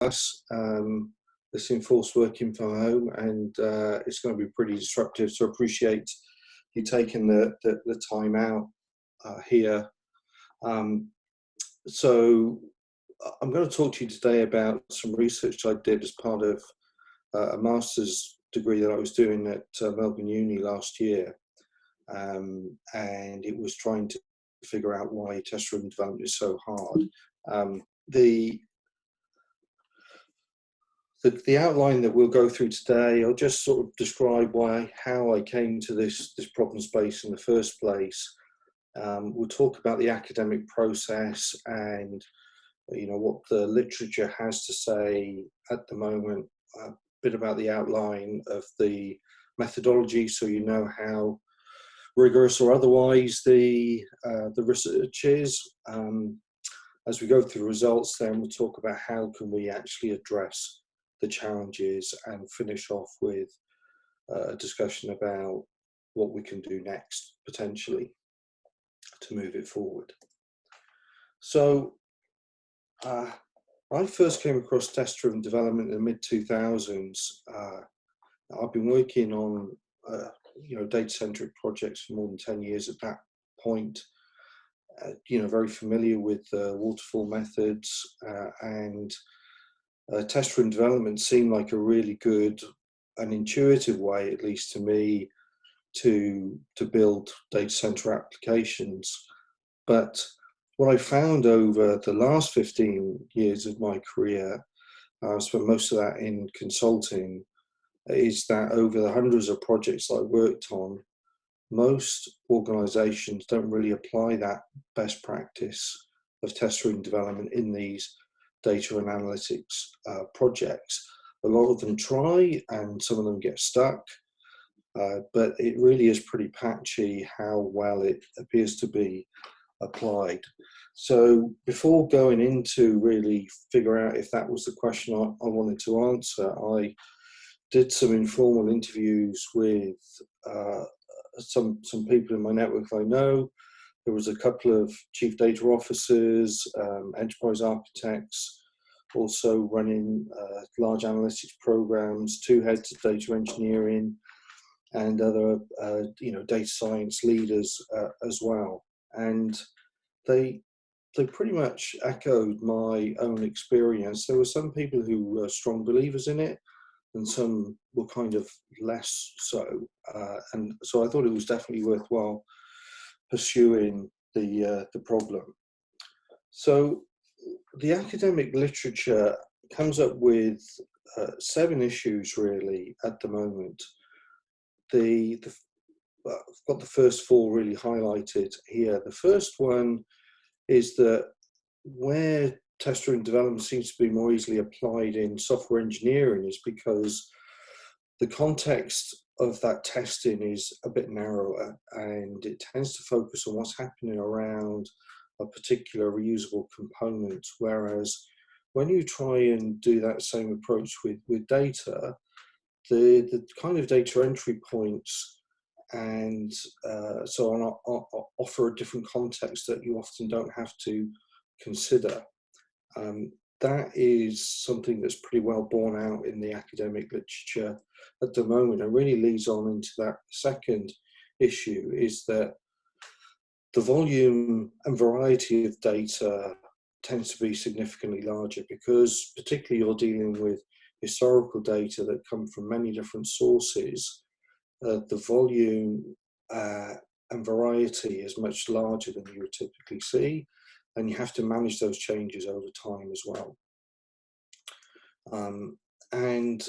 us, this enforced working from home, and it's going to be pretty disruptive. So I appreciate you taking the time out here. So I'm going to talk to you today about some research I did as part of a master's degree that I was doing at Melbourne Uni last year, and it was trying to figure out why test-driven development is so hard. The outline that we'll go through today, I'll just sort of describe how I came to this problem space in the first place. We'll talk about the academic process and what the literature has to say at the moment, a bit about the outline of the methodology, so you know how rigorous or otherwise the research is. As we go through the results, then we'll talk about how can we actually address the challenges and finish off with a discussion about what we can do next, potentially, to move it forward. So I first came across test-driven development in the mid-2000s. I've been working on data-centric projects for more than 10 years at that point. Very familiar with waterfall methods, and test-driven development seemed like a really good and intuitive way, at least to me, to build data center applications. But what I found over the last 15 years of my career, I spent most of that in consulting, is that over the hundreds of projects that I worked on, most organizations don't really apply that best practice of test-driven development in these data and analytics projects. A lot of them try, and some of them get stuck, but it really is pretty patchy how well it appears to be applied. So before going into really figure out if that was the question I wanted to answer, I did some informal interviews with some people in my network I know. There was a couple of chief data officers, enterprise architects, also running large analytics programs, 2 heads of data engineering, and other data science leaders as well. And they pretty much echoed my own experience. There were some people who were strong believers in it, and some were kind of less so. And so I thought it was definitely worthwhile pursuing the problem. So the academic literature comes up with 7 issues really at the moment. I've got the first 4 really highlighted here. The first one is that where test-driven development seems to be more easily applied in software engineering is because the context of that testing is a bit narrower, and it tends to focus on what's happening around a particular reusable component. Whereas when you try and do that same approach with data, the kind of data entry points and so on offer a different context that you often don't have to consider. That is something that's pretty well borne out in the academic literature at the moment, and really leads on into that second issue, is that the volume and variety of data tends to be significantly larger, because particularly you're dealing with historical data that come from many different sources. The volume and variety is much larger than you would typically see, and you have to manage those changes over time as well. And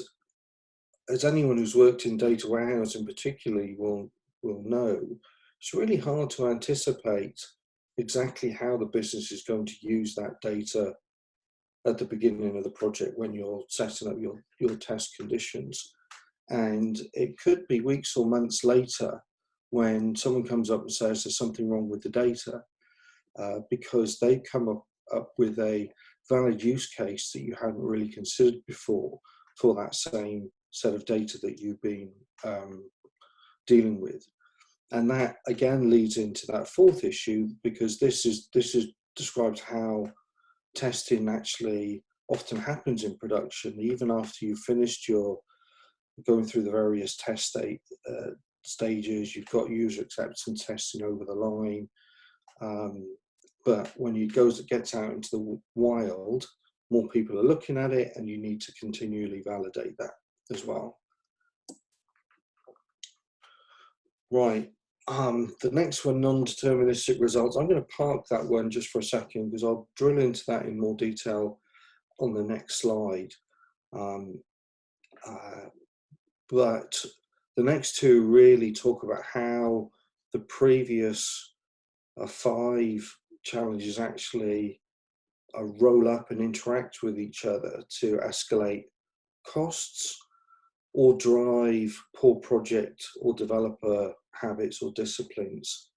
as anyone who's worked in data warehousing particularly will know, it's really hard to anticipate exactly how the business is going to use that data at the beginning of the project when you're setting up your test conditions. And it could be weeks or months later when someone comes up and says there's something wrong with the data, because they come up with a valid use case that you hadn't really considered before for that same set of data that you've been dealing with. And that again leads into that 4th issue, because this describes how testing actually often happens in production, even after you've finished your going through the various test stages, you've got user acceptance testing over the line. But when it gets out into the wild, more people are looking at it, and you need to continually validate that as well. Right. The next one, non-deterministic results. I'm going to park that one just for a second because I'll drill into that in more detail on the next slide. But the next two really talk about how the previous 5 challenges actually roll up and interact with each other to escalate costs or drive poor project or developer habits or disciplines.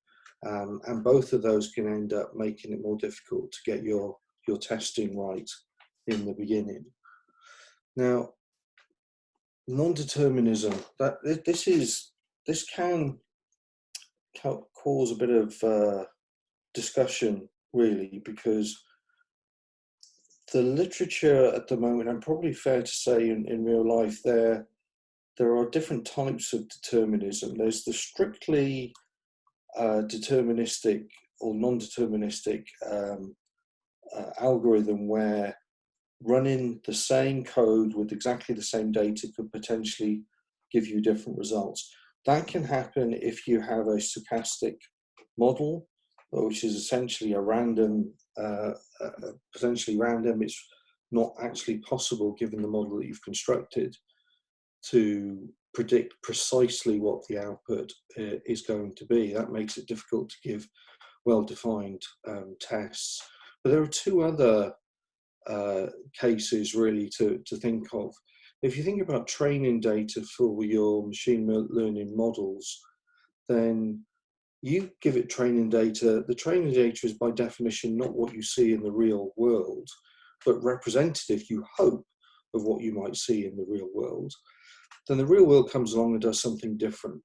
And both of those can end up making it more difficult to get your testing right in the beginning. Now, non-determinism, this can cause a bit of discussion, really, because the literature at the moment, and probably fair to say in real life, there are different types of determinism. There's the strictly deterministic or non-deterministic algorithm where running the same code with exactly the same data could potentially give you different results. That can happen if you have a stochastic model, which is essentially a random, potentially random. It's not actually possible, given the model that you've constructed, to predict precisely what the output is going to be. That makes it difficult to give well-defined tests. But there are 2 other cases really to think of. If you think about training data for your machine learning models, then you give it training data. The training data is by definition not what you see in the real world, but representative, you hope, of what you might see in the real world. Then the real world comes along and does something different.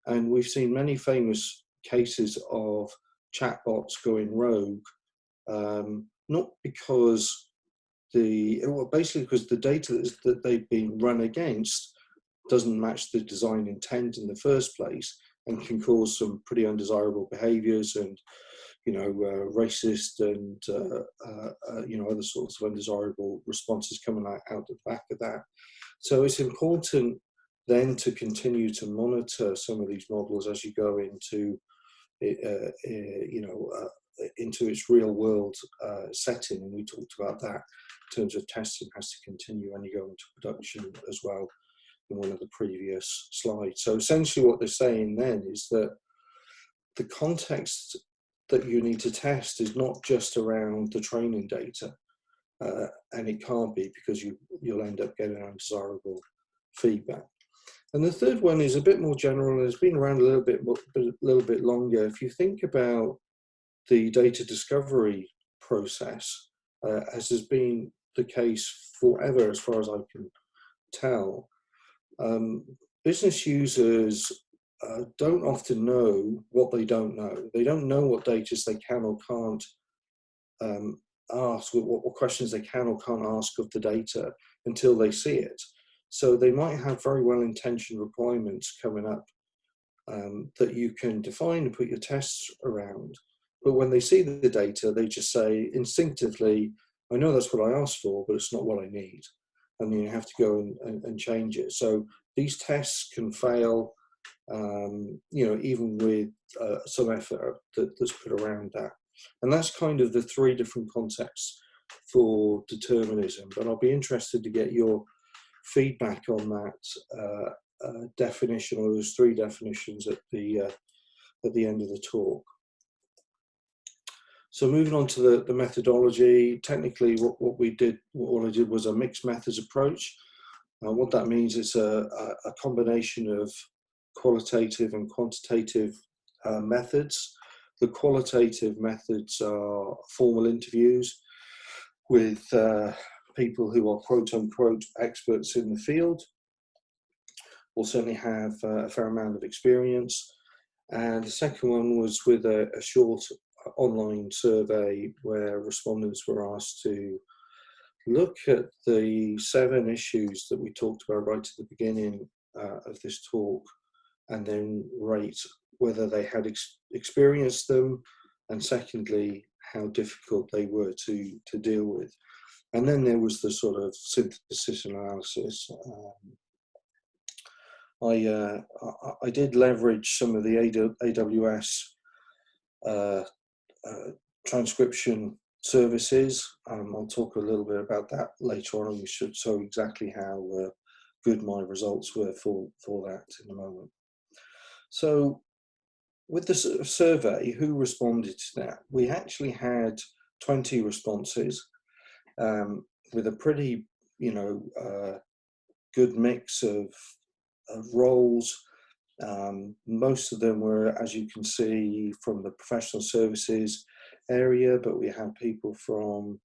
And we've seen many famous cases of chatbots going rogue, not because basically because the data that they've been run against doesn't match the design intent in the first place, and can cause some pretty undesirable behaviors and, racist and, other sorts of undesirable responses coming out the back of that. So it's important then to continue to monitor some of these models as you go into, into its real world setting. And we talked about that in terms of testing has to continue when you go into production as well in one of the previous slides. So essentially what they're saying then is that the context that you need to test is not just around the training data, and it can't be, because you'll end up getting undesirable feedback. And the third one is a bit more general, and it's been around a little bit longer. If you think about the data discovery process, as has been the case forever, as far as I can tell, business users don't often know what they don't know. They don't know what data they can or can't ask, what questions they can or can't ask of the data until they see it. So they might have very well-intentioned requirements coming up that you can define and put your tests around. But when they see the data, they just say instinctively, I know that's what I asked for, but it's not what I need. And then you have to go and change it. So these tests can fail, even with some effort that's put around that. And that's kind of the 3 different contexts for determinism. But I'll be interested to get your feedback on that definition, or those 3 definitions at the end of the talk. So moving on to the methodology, technically what I did was a mixed methods approach. What that means is a combination of qualitative and quantitative methods. The qualitative methods are formal interviews with people who are quote unquote experts in the field, or certainly have a fair amount of experience. And the second one was with a short online survey where respondents were asked to look at the 7 issues that we talked about right at the beginning of this talk, and then rate whether they had experienced them, and secondly, how difficult they were to deal with. And then there was the sort of synthesis and analysis. I did leverage some of the AWS transcription services. I'll talk a little bit about that later on, and we should show exactly how good my results were for that in a moment. So with the survey, who responded to that? We actually had 20 responses with a pretty, good mix of roles. Most of them were, as you can see, from the professional services area, but we had people from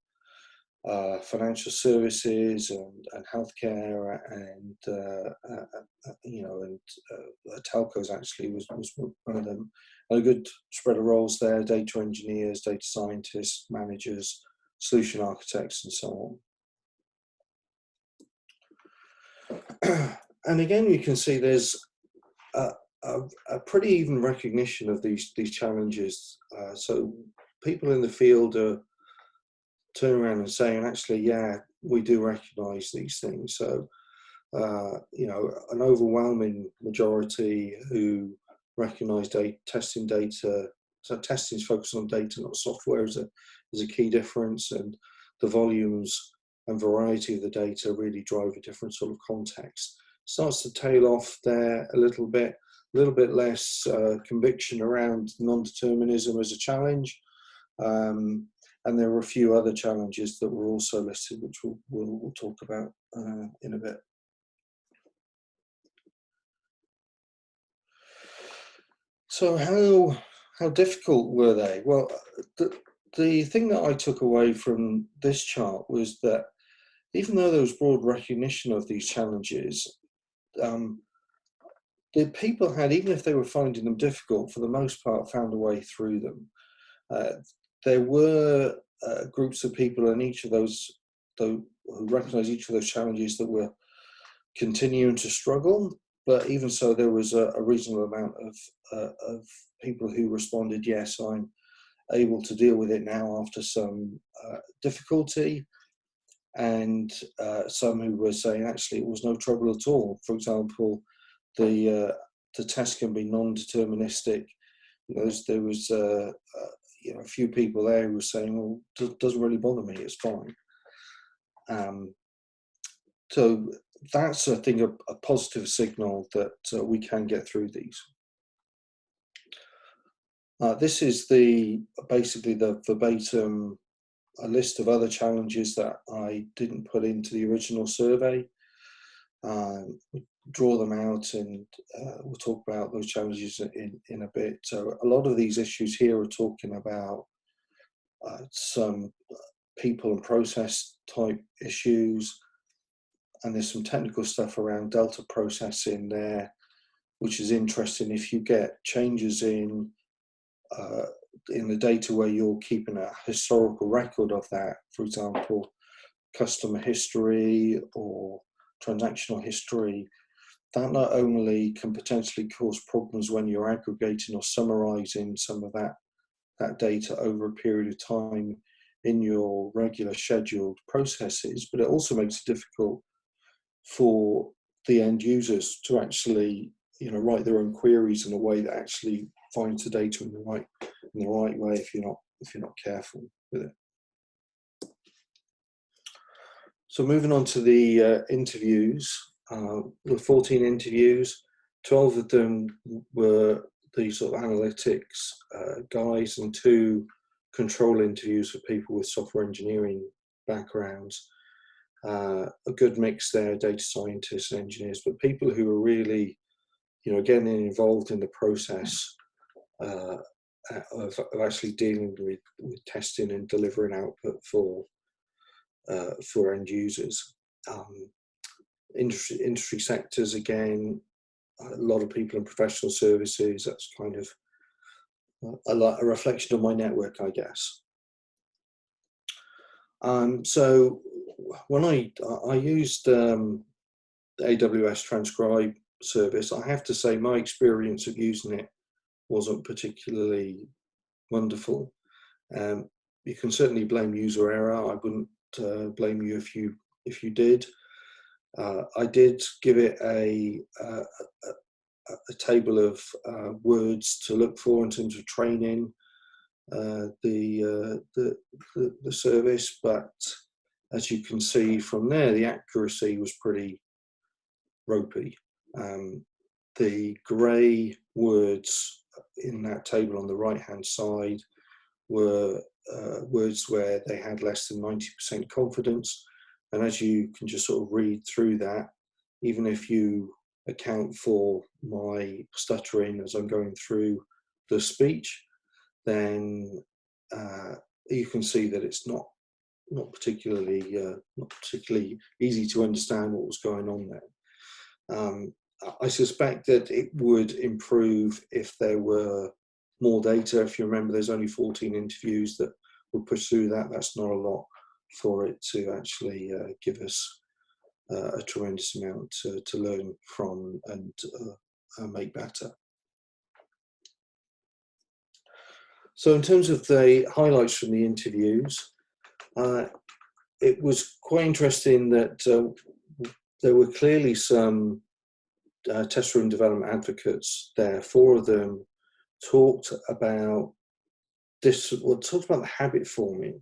financial services and healthcare and telcos actually was one of them. And a good spread of roles there: data engineers, data scientists, managers, solution architects, and so on. And again, you can see there's a pretty even recognition of these challenges. So people in the field are turning around and saying, actually, yeah, we do recognise these things. So, an overwhelming majority who recognise testing data. So testing is focused on data, not software, is a key difference, and the volumes and variety of the data really drive a different sort of context. Starts to tail off there a little bit less conviction around non-determinism as a challenge. And there were a few other challenges that were also listed, which we'll talk about in a bit. So how difficult were they? Well, the thing that I took away from this chart was that even though there was broad recognition of these challenges, the people had, even if they were finding them difficult, for the most part, found a way through them. There were groups of people in each of those, who recognised each of those challenges, that were continuing to struggle. But even so, there was a reasonable amount of people who responded, yes, I'm able to deal with it now after some difficulty, and some who were saying, actually, it was no trouble at all. For example, the test can be non-deterministic. There was a few people there who were saying, well, it doesn't really bother me, it's fine. So that's, I think, a positive signal that we can get through these. This is basically the verbatim list of other challenges that I didn't put into the original survey. We draw them out, and we'll talk about those challenges in a bit. So a lot of these issues here are talking about some people and process type issues, and there's some technical stuff around delta processing there, which is interesting. If you get changes in the data where you're keeping a historical record of that, for example, customer history or transactional history, that not only can potentially cause problems when you're aggregating or summarizing some of that data over a period of time in your regular scheduled processes, but it also makes it difficult for the end users to actually write their own queries in a way that actually finds the data in the right way if you're not careful with it. So moving on to the interviews, there were 14 interviews. 12 of them were the sort of analytics guys, and 2 control interviews for people with software engineering backgrounds. A good mix there, data scientists and engineers, but people who are really, getting involved in the process of actually dealing with testing and delivering output for end users. Industry sectors, again, a lot of people in professional services. That's kind of a reflection of my network, I guess. So when I used the AWS Transcribe service, I have to say my experience of using it wasn't particularly wonderful. Um, you can certainly blame user error. I wouldn't blame you if you did. I did give it a table of words to look for in terms of training the service, but as you can see from there, the accuracy was pretty ropey. The grey words in that table on the right-hand side were words where they had less than 90% confidence. And as you can just sort of read through that, even if you account for my stuttering as I'm going through the speech, then you can see that it's not particularly easy to understand what was going on there. I suspect that it would improve if there were more data. If you remember, there's only 14 interviews that will push through that. That's not a lot for it to actually give us a tremendous amount to learn from and make better. So in terms of the highlights from the interviews, it was quite interesting that there were clearly some test room development advocates there. 4 of them talked about this, well, talked about the habit forming,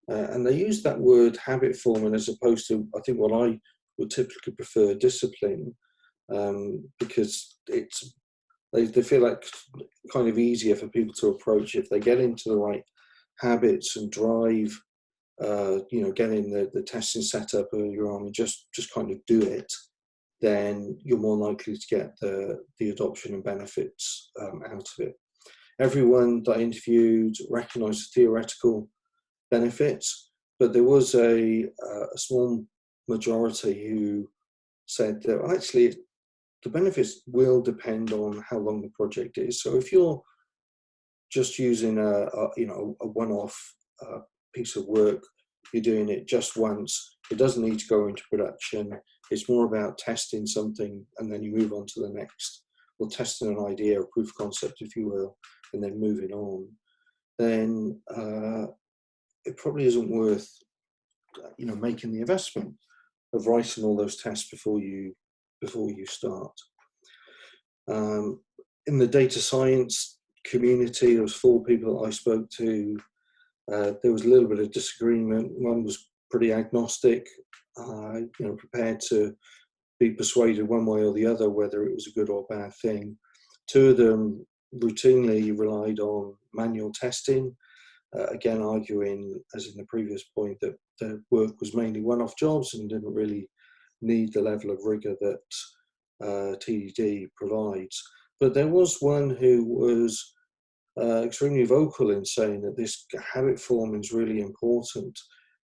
and they used that word habit forming as opposed to, I think, what I would typically prefer, discipline, because they feel like kind of easier for people to approach if they get into the right habits and drive. Getting the testing set up earlier on and just kind of do it, then you're more likely to get the adoption and benefits out of it. Everyone that I interviewed recognised the theoretical benefits, but there was a small majority who said that actually the benefits will depend on how long the project is. So if you're just using a one-off piece of work, you're doing it just once, it doesn't need to go into production. It's more about testing something and then you move on to the next, or testing an idea or proof of concept, if you will, and then moving on. Then it probably isn't worth making the investment of writing all those tests before you start. In the data science community, there was 4 people I spoke to. There was a little bit of disagreement. One was pretty agnostic, prepared to be persuaded one way or the other whether it was a good or bad thing. 2 of them routinely relied on manual testing, again arguing, as in the previous point, that their work was mainly one-off jobs and didn't really need the level of rigor that TDD provides. But there was one who was extremely vocal in saying that this habit forming is really important.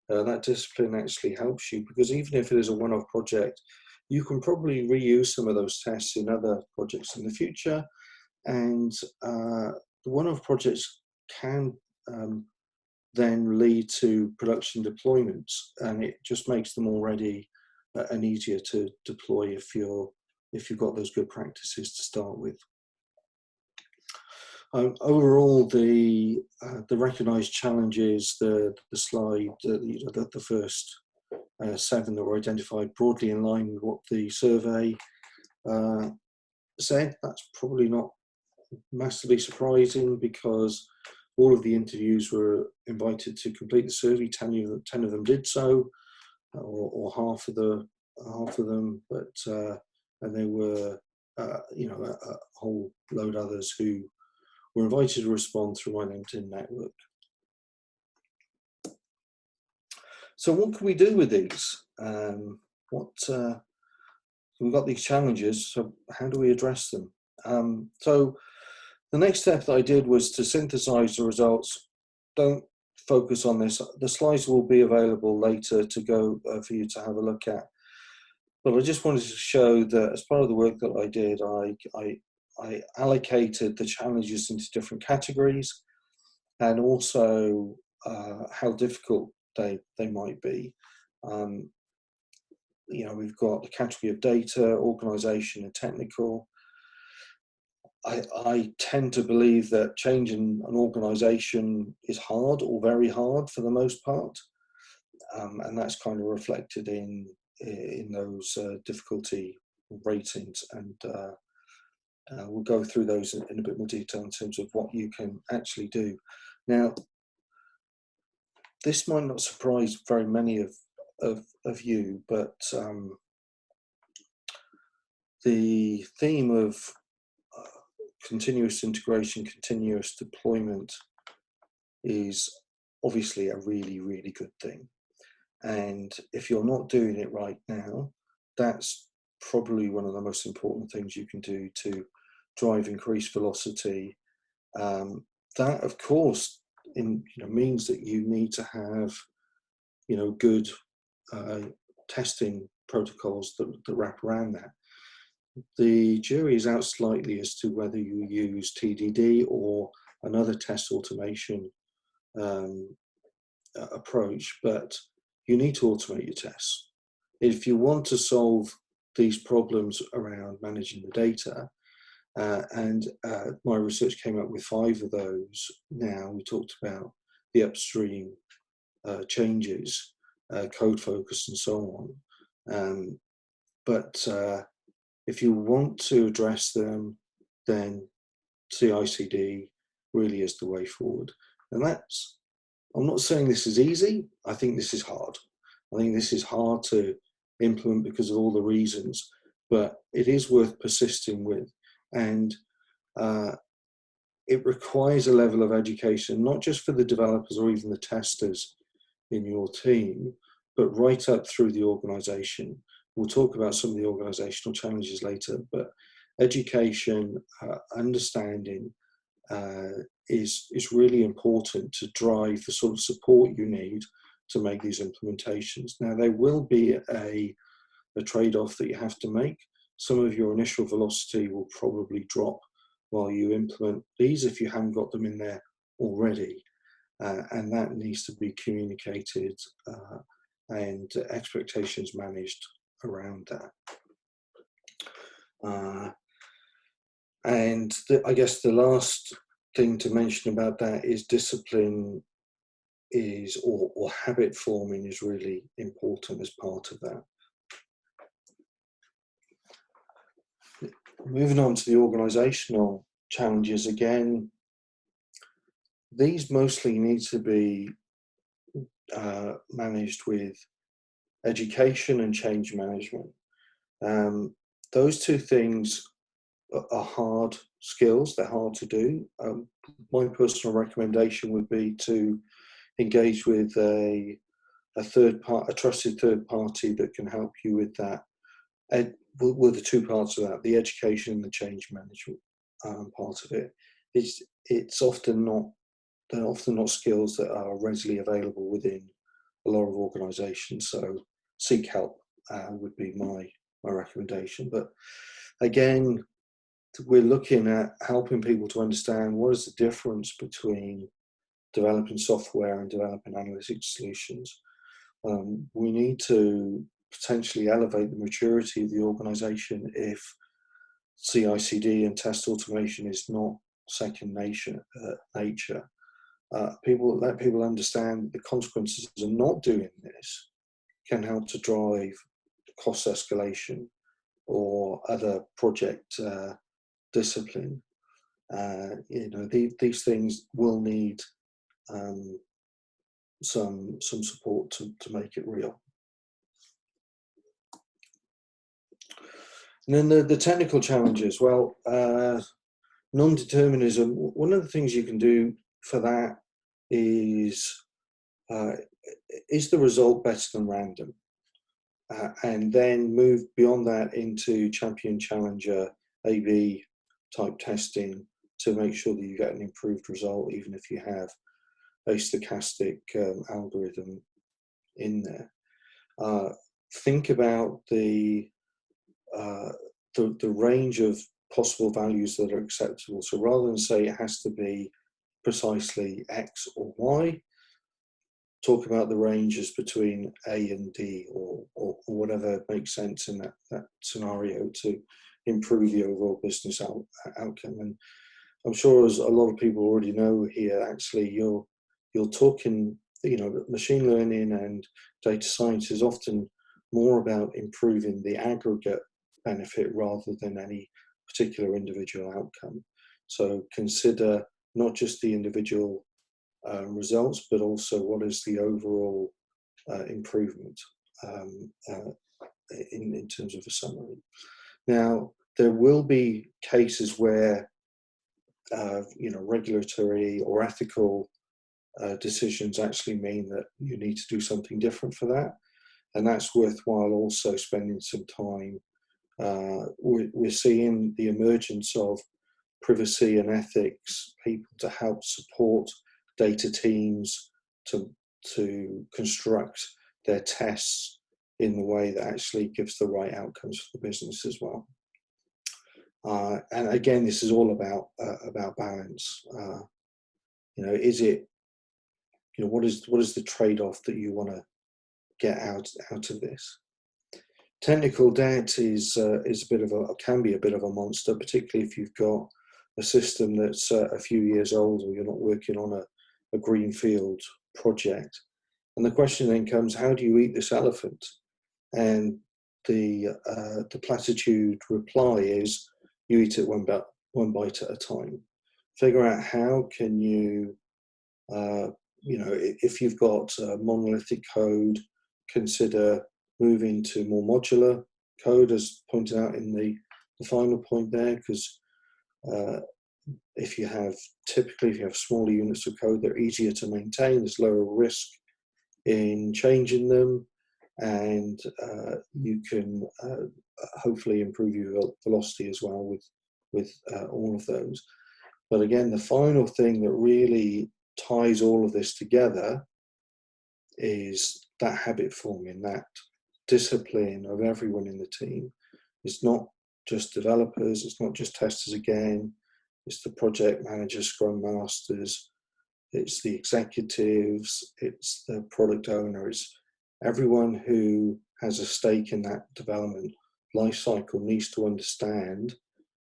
That discipline actually helps you, because even if it is a one-off project, you can probably reuse some of those tests in other projects in the future, and the one-off projects can then lead to production deployments, and it just makes them already and easier to deploy if you've got those good practices to start with. Overall, the recognised challenges, the slide, the first 7 that were identified, broadly in line with what the survey said. That's probably not massively surprising, because all of the interviews were invited to complete the survey. 10 of them did so, or half of them, but and there were a whole load others who were invited to respond through my LinkedIn network. So what can we do with these? We've got these challenges, so how do we address them? So the next step that I did was to synthesize the results. Don't focus on this. The slides will be available later to go for you to have a look at. But I just wanted to show that as part of the work that I did, I allocated the challenges into different categories, and also how difficult they might be. Um, we've got the category of data, organisation, and technical. I tend to believe that changing an organisation is hard or very hard for the most part, and that's kind of reflected in those difficulty ratings, and we'll go through those in a bit more detail in terms of what you can actually do. Now, this might not surprise very many of you, but the theme of continuous integration, continuous deployment is obviously a really, really good thing. And if you're not doing it right now, that's probably one of the most important things you can do to drive increased velocity. That, of course, means that you need to have, good testing protocols that wrap around that. The jury is out slightly as to whether you use TDD or another test automation approach, but you need to automate your tests. If you want to solve these problems around managing the data, and my research came up with 5 of those. Now we talked about the upstream changes, code focus, and so on. But if you want to address them, then CI/CD really is the way forward. And I'm not saying this is easy. I think this is hard. I think this is hard to implement because of all the reasons, but it is worth persisting with. And it requires a level of education, not just for the developers or even the testers in your team, but right up through the organization. We'll talk about some of the organizational challenges later, but education, understanding is really important to drive the sort of support you need to make these implementations. Now, there will be a trade-off that you have to make. Some of your initial velocity will probably drop while you implement these if you haven't got them in there already. And that needs to be communicated and expectations managed around that. I guess the last thing to mention about that is discipline or habit forming is really important as part of that. Moving on to the organizational challenges again, these mostly need to be managed with education and change management. Those 2 things are hard skills, they're hard to do. My personal recommendation would be to engage with a trusted third party that can help you with that. With the 2 parts of that, the education and the change management part of it. They're often not skills that are readily available within a lot of organizations, so seek help would be my recommendation. But again, we're looking at helping people to understand what is the difference between developing software and developing analytics solutions. We need to potentially elevate the maturity of the organization if CI/CD and test automation is not second nature. Let people understand the consequences of not doing this can help to drive cost escalation or other project discipline. These things will need some support to make it real. And then the technical challenges. Well, non-determinism. One of the things you can do for that is the result better than random? And then move beyond that into champion challenger A/B type testing to make sure that you get an improved result, even if you have a stochastic algorithm in there. Think about the range of possible values that are acceptable. So rather than say it has to be precisely X or Y, talk about the ranges between A and D, or whatever makes sense in that scenario to improve the overall business outcome. And I'm sure, as a lot of people already know here, actually you're talking, machine learning and data science is often more about improving the aggregate benefit rather than any particular individual outcome. So consider not just the individual results, but also what is the overall improvement in terms of a summary. Now, there will be cases where regulatory or ethical decisions actually mean that you need to do something different for that, and that's worthwhile also spending some time. We're seeing the emergence of privacy and ethics people to help support data teams to construct their tests in the way that actually gives the right outcomes for the business as well. And again, this is all about balance. Is it, what is the trade-off that you want to get out of this? Technical debt is can be a bit of a monster, particularly if you've got a system that's a few years old, or you're not working on a greenfield project. And the question then comes, how do you eat this elephant? And the platitude reply is, you eat it one bite at a time. Figure out how can you, if you've got monolithic code, consider moving to more modular code, as pointed out in the final point there, because if you have smaller units of code, they're easier to maintain, there's lower risk in changing them, and you can hopefully improve your velocity as well with all of those. But again, the final thing that really ties all of this together is that habit forming, that discipline of everyone in the team. It's not just developers, it's not just testers again, it's the project managers, scrum masters, it's the executives, it's the product owners. Everyone who has a stake in that development life cycle needs to understand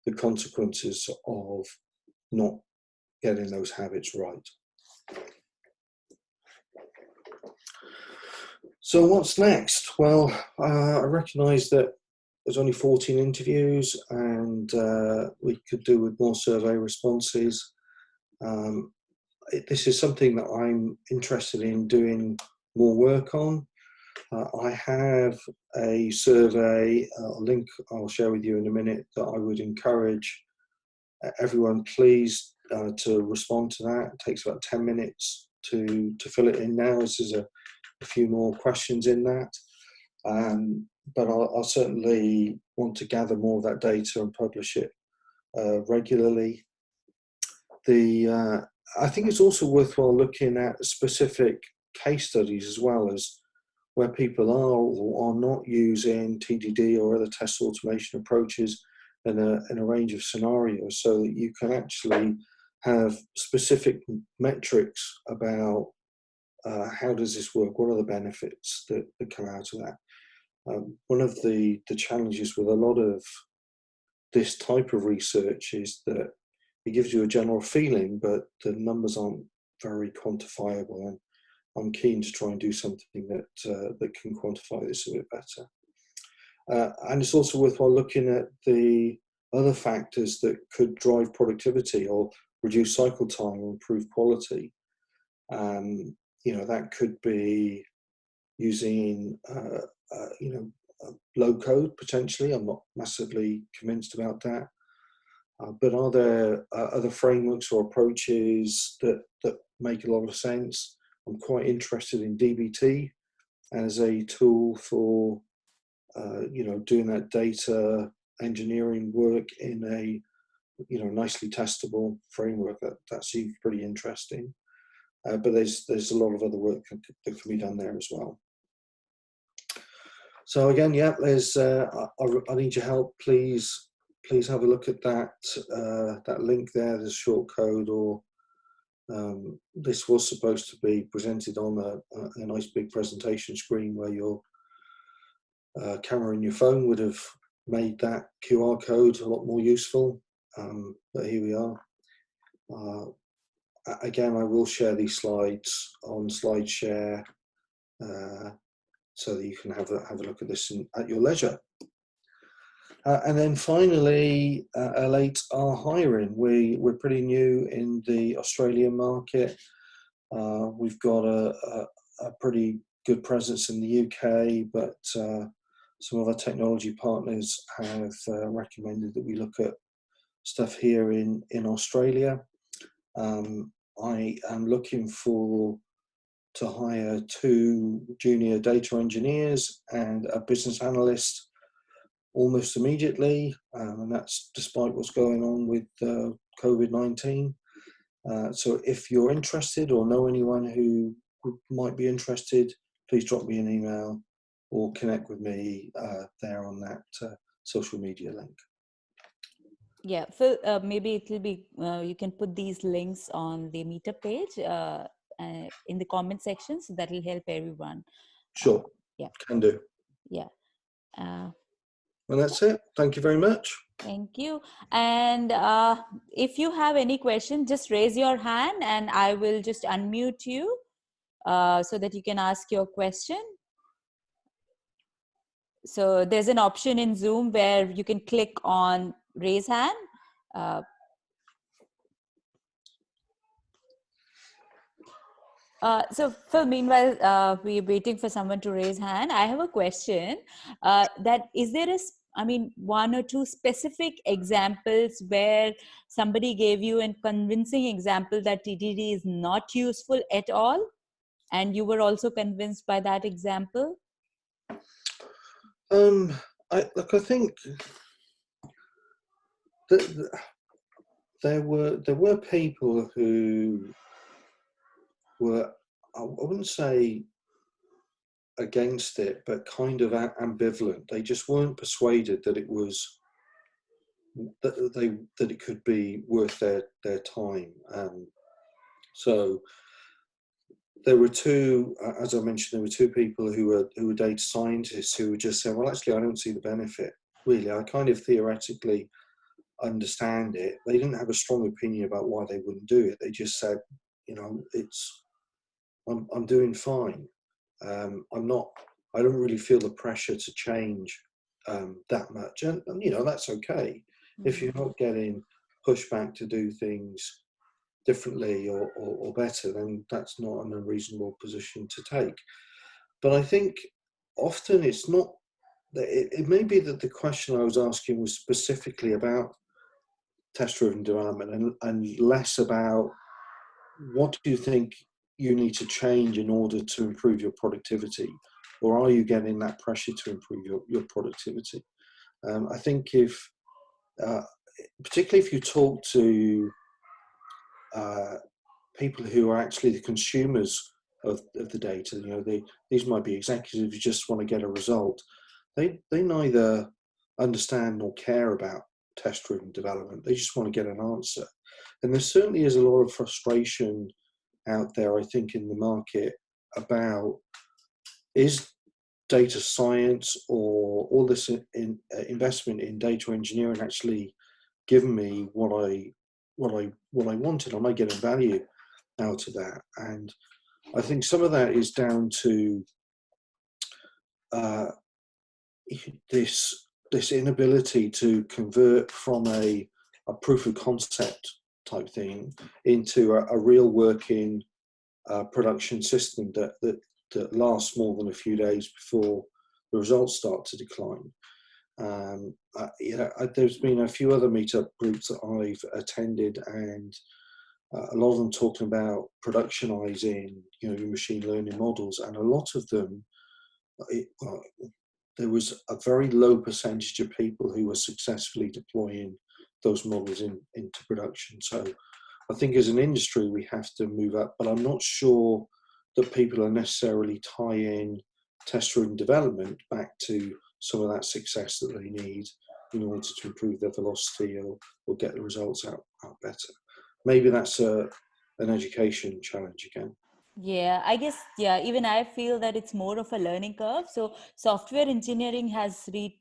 the consequences of not getting those habits right. So what's next? Well, I recognise that there's only 14 interviews, and we could do with more survey responses. This is something that I'm interested in doing more work on. I have a survey, a link I'll share with you in a minute, that I would encourage everyone please to respond to that. It takes about 10 minutes to fill it in now. This is a few more questions in that. But I'll certainly want to gather more of that data and publish it regularly. I think it's also worthwhile looking at specific case studies as well, as where people are or are not using TDD or other test automation approaches in a range of scenarios, so that you can actually have specific metrics about how does this work, what are the benefits that come out of that. One of the challenges with a lot of this type of research is that it gives you a general feeling, but the numbers aren't very quantifiable, and I'm keen to try and do something that can quantify this a bit better. And it's also worthwhile looking at the other factors that could drive productivity or reduce cycle time or improve quality. That could be using low code potentially. I'm not massively convinced about that. But are there other frameworks or approaches that make a lot of sense? I'm quite interested in DBT as a tool for doing that data engineering work in a nicely testable framework. That seems pretty interesting. But there's a lot of other work that can be done there as well. So again, yeah, there's I need your help. Please have a look at that link there. There's a short code, or This was supposed to be presented on a nice big presentation screen where your camera in your phone would have made that QR code a lot more useful, but here we are. Again, I will share these slides on SlideShare so that you can have a look at this at your leisure. And then finally, Elate are hiring. We're pretty new in the Australian market. We've got a pretty good presence in the UK, but some of our technology partners have recommended that we look at stuff here in Australia. I am looking to hire 2 junior data engineers and a business analyst almost immediately, and that's despite what's going on with COVID-19. So if you're interested or know anyone who might be interested, please drop me an email or connect with me there on that social media link. Yeah, Phil, maybe it will be, you can put these links on the meetup page in the comment section, so that will help everyone. Sure, yeah. Can do. Yeah. And that's it. Thank you very much. Thank you. And if you have any question, just raise your hand and I will just unmute you so that you can ask your question. So there's an option in Zoom where you can click on raise hand. So Phil, meanwhile, we're waiting for someone to raise hand. I have a question. Is there one or two specific examples where somebody gave you a convincing example that TDD is not useful at all, and you were also convinced by that example? I think that there were people who were, I wouldn't say against it, but kind of ambivalent. They just weren't persuaded that it was that it could be worth their time. So there were 2, as I mentioned, there were 2 people who were data scientists who were just saying, well, actually, I don't see the benefit. Really, I kind of theoretically understand it. They didn't have a strong opinion about why they wouldn't do it. They just said, I'm doing fine. I don't really feel the pressure to change that much, and that's okay. Mm-hmm. If you're not getting pushback to do things differently or better, then that's not an unreasonable position to take. But I think often it's not. It may be that the question I was asking was specifically about test-driven development and less about what do you think you need to change in order to improve your productivity, or are you getting that pressure to improve your productivity? I think particularly if you talk to people who are actually the consumers of the data, these might be executives who just want to get a result. They neither understand nor care about test-driven development. They just want to get an answer. And there certainly is a lot of frustration out there, I think, in the market about, is data science or all this investment in data engineering actually giving me what I wanted? Am I getting value out of that? And I think some of that is down to this inability to convert from a proof of concept type thing into a real working production system that lasts more than a few days before the results start to decline. There's been a few other meetup groups that I've attended, and a lot of them talking about productionizing, your machine learning models, and a lot of them, there was a very low percentage of people who were successfully deploying those models into production. So I think as an industry, we have to move up, but I'm not sure that people are necessarily tying test-driven development back to some of that success that they need in order to improve their velocity or get the results out better. Maybe that's a an education challenge again. Yeah, I guess, yeah, even I feel that it's more of a learning curve. So software engineering has reached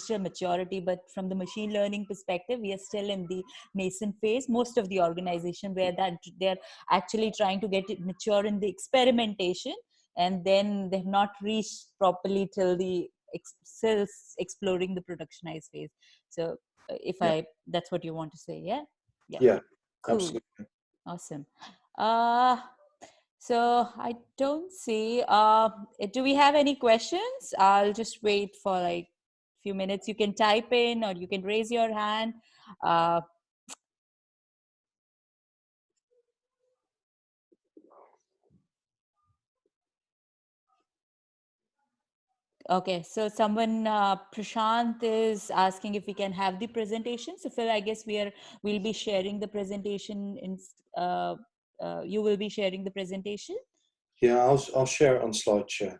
a maturity, but from the machine learning perspective, we are still in the nascent phase. Most of the organization where that they're actually trying to get it mature in the experimentation, and then they've not reached properly till the still exploring the productionized phase. So if Yeah, that's what you want to say, yeah? Yeah, yeah, cool. absolutely. Awesome. Uh, so I don't see. Do we have any questions? I'll just wait for like a few minutes. You can type in or you can raise your hand. Uh, okay, so someone, Prashant is asking if we can have the presentation. So Phil, I guess we'll be sharing the presentation in. You will be sharing the presentation. Yeah, I'll share it on SlideShare.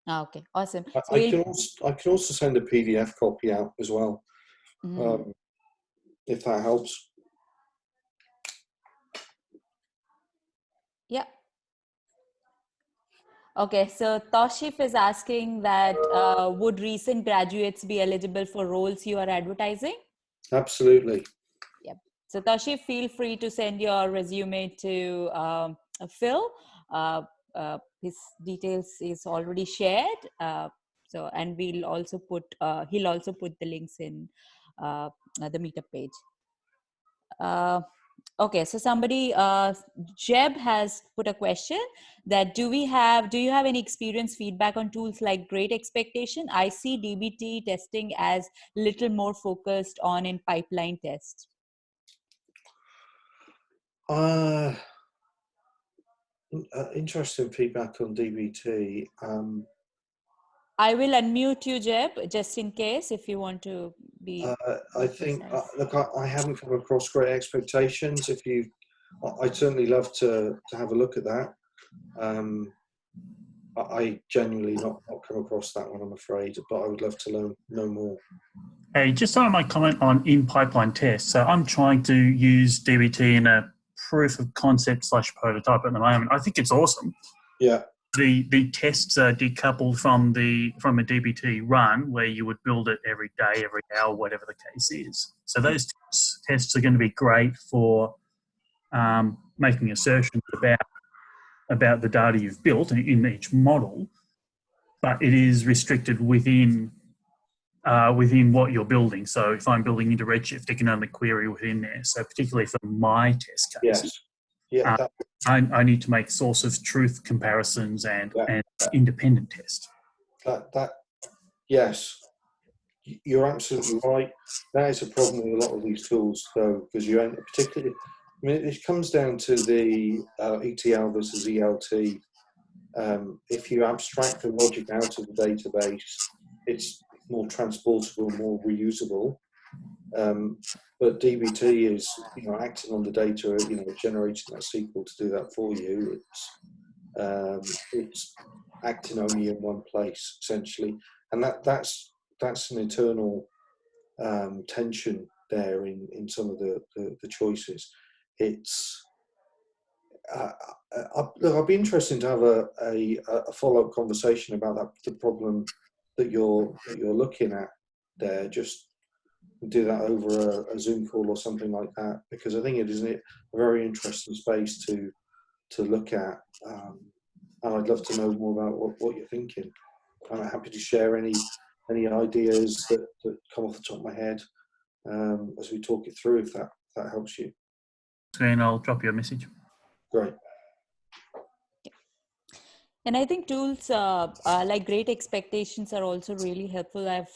Okay, awesome. I, So I we'll. can also send a PDF copy out as well, Mhm. um, if that helps. Yeah. Okay, so Toshif is asking that would recent graduates be eligible for roles you are advertising? Absolutely. Yep. So Toshif, feel free to send your resume to Phil. His details is already shared. So, and we'll also put, he'll also put the links in the meetup page. Okay, so somebody, Jeb has put a question that do you have any experience feedback on tools like Great Expectation? I see DBT testing as little more focused on in pipeline test. Uh, Interesting feedback on DBT. I will unmute you, Jeb, just in case if you want to be I more think, precise. look, I haven't come across Great Expectations. If you, I'd certainly love to have a look at that. I genuinely not come across that one, I'm afraid, but I would love to know more. Hey, just on my comment on in-pipeline tests. So I'm trying to use DBT in a proof of concept / prototype at the moment. I think it's awesome. Yeah. The tests are decoupled from a DBT run where you would build it every day, every hour, whatever the case is. So those tests are going to be great for making assertions about the data you've built in each model, but it is restricted within what you're building. So if I'm building into Redshift, it can only query within there. So particularly for my test cases, Yes. Yeah. I need to make source of truth comparisons and independent test. That yes, you're absolutely right. That is a problem with a lot of these tools, though, because you end particularly. I mean, it comes down to the ETL versus ELT. If you abstract the logic out of the database, it's more transportable, more reusable. But DBT is, acting on the data, generating that SQL to do that for you. It's acting only in one place essentially, and that's an eternal tension there in some of the choices. It's look, I'd be interested to have a follow-up conversation about the problem that you're looking at there. Just do that over a Zoom call or something like that, because I think it is a very interesting space to look at, and I'd love to know more about what you're thinking. I'm happy to share any ideas that come off the top of my head as we talk it through, if that helps you. And I'll drop you a message. Great. And I think tools like Great Expectations are also really helpful. I've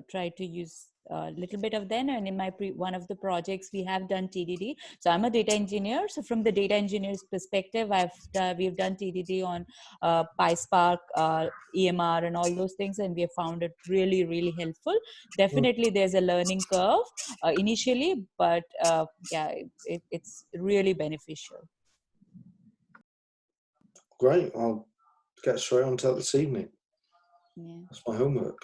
tried to use a little bit of them, and in my one of the projects we have done TDD. So I'm a data engineer. So from the data engineer's perspective, we've done TDD on PySpark, EMR, and all those things, and we have found it really, really helpful. Definitely, there's a learning curve initially, but yeah, it's really beneficial. Great. I'll get straight on to that this evening. Yeah. That's my homework.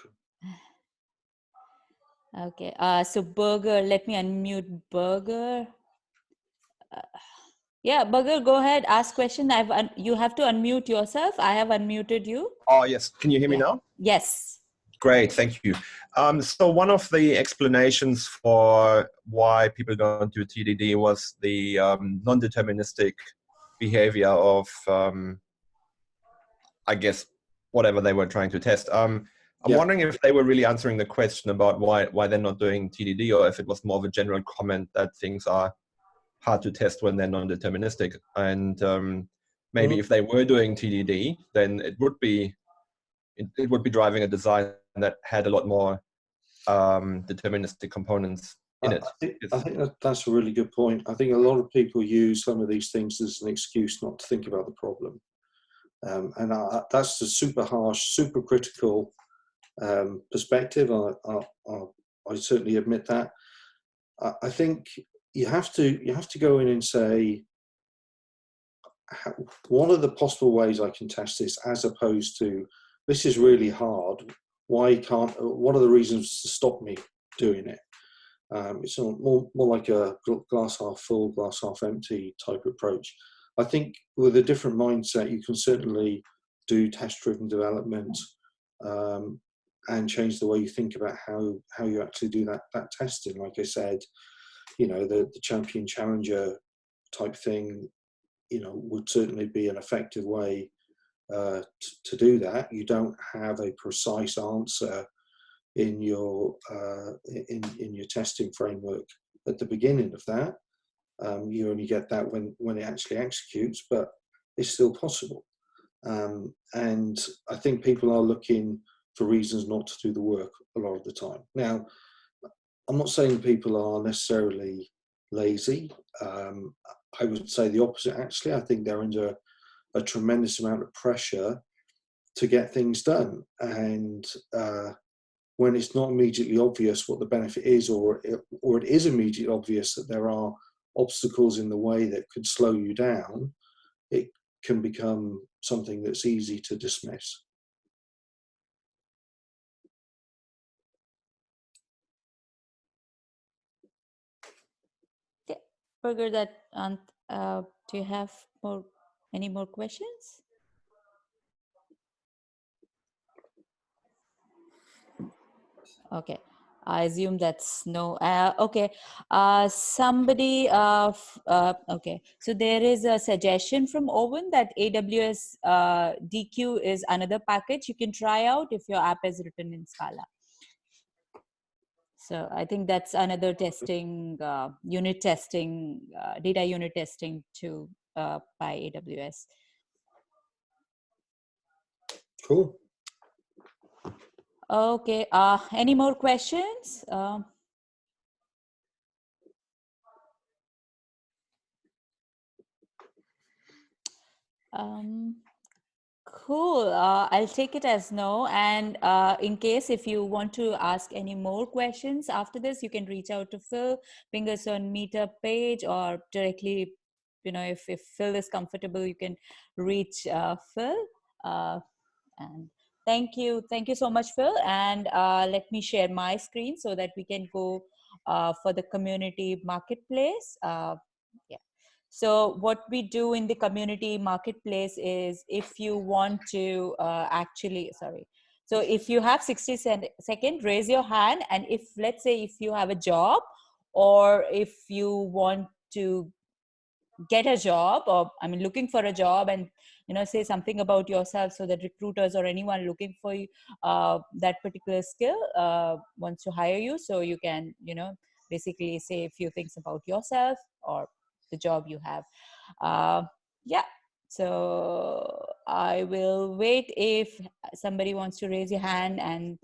Okay. So Burger, let me unmute Burger. Yeah, Bugger, go ahead, ask question. You have to unmute yourself. I have unmuted you. Oh, yes. Can you hear me now? Yes. Great, thank you. So one of the explanations for why people don't do TDD was the non-deterministic behavior of, I guess, whatever they were trying to test. I'm wondering if they were really answering the question about why they're not doing TDD, or if it was more of a general comment that things are hard to test when they're non-deterministic. And maybe if they were doing TDD, then it would be driving a design that had a lot more deterministic components in it. I think that's a really good point. I think a lot of people use some of these things as an excuse not to think about the problem. And that's the super harsh, super critical perspective. I certainly admit that. I think you have to go in and say, what are the possible ways I can test this, as opposed to, this is really hard. What are the reasons to stop me doing it? It's more like a glass half full, glass half empty type approach. I think with a different mindset, you can certainly do test-driven development and change the way you think about how you actually do that testing. Like I said, the champion challenger type thing, would certainly be an effective way to do that. You don't have a precise answer in your in your testing framework at the beginning of that. You only get that when it actually executes, but it's still possible. And I think people are looking for reasons not to do the work a lot of the time. Now, I'm not saying people are necessarily lazy. I would say the opposite, actually. I think they're under a tremendous amount of pressure to get things done. And when it's not immediately obvious what the benefit is, or it is immediately obvious that there are obstacles in the way that could slow you down, it can become something that's easy to dismiss. Yeah, Burger, do you have any more questions? Okay, I assume that's no. Okay, somebody. Okay, so there is a suggestion from Owen that AWS DQ is another package you can try out if your app is written in Scala. So I think that's another testing, unit testing, data unit testing too by AWS. Cool. Okay, any more questions? Cool. I'll take it as no. And in case if you want to ask any more questions after this, you can reach out to Phil, Fingers on Meetup page, or directly, if Phil is comfortable, you can reach Phil. And thank you so much, Phil. And let me share my screen so that we can go for the community marketplace. Yeah. So what we do in the community marketplace is, if you want to so if you have 60 seconds, raise your hand. And if, let's say, if you have a job, or if you want to get a job, or looking for a job, and say something about yourself, so that recruiters or anyone looking for you, that particular skill wants to hire you, so you can basically say a few things about yourself or the job you have. Yeah, so I will wait if somebody wants to raise your hand and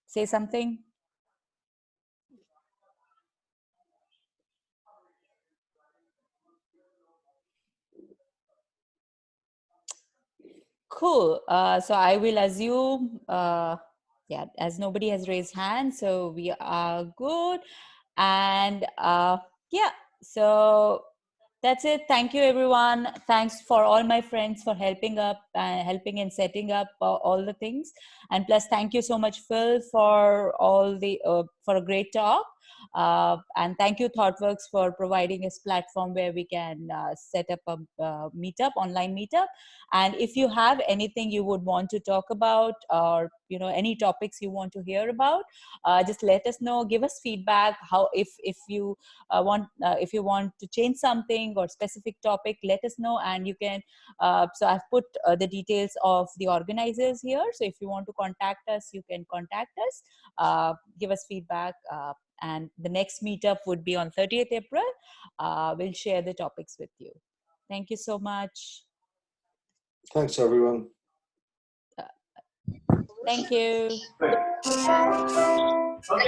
say something. Cool. So I will assume, yeah, as nobody has raised hands, so we are good. And yeah, so that's it. Thank you, everyone. Thanks for all my friends for helping in setting up all the things. And plus, thank you so much, Phil, for for a great talk. And thank you, ThoughtWorks, for providing this platform where we can set up a meetup, online meetup. And if you have anything you would want to talk about, or any topics you want to hear about, just let us know. Give us feedback. How if you want to change something or specific topic, let us know, and you can. So I've put the details of the organizers here. So if you want to contact us, you can contact us. Give us feedback. And the next meetup would be on 30th April. We'll share the topics with you. Thank you so much. Thanks, everyone. Thank you. The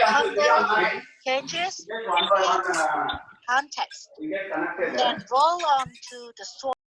content changes in context, then roll on to the source.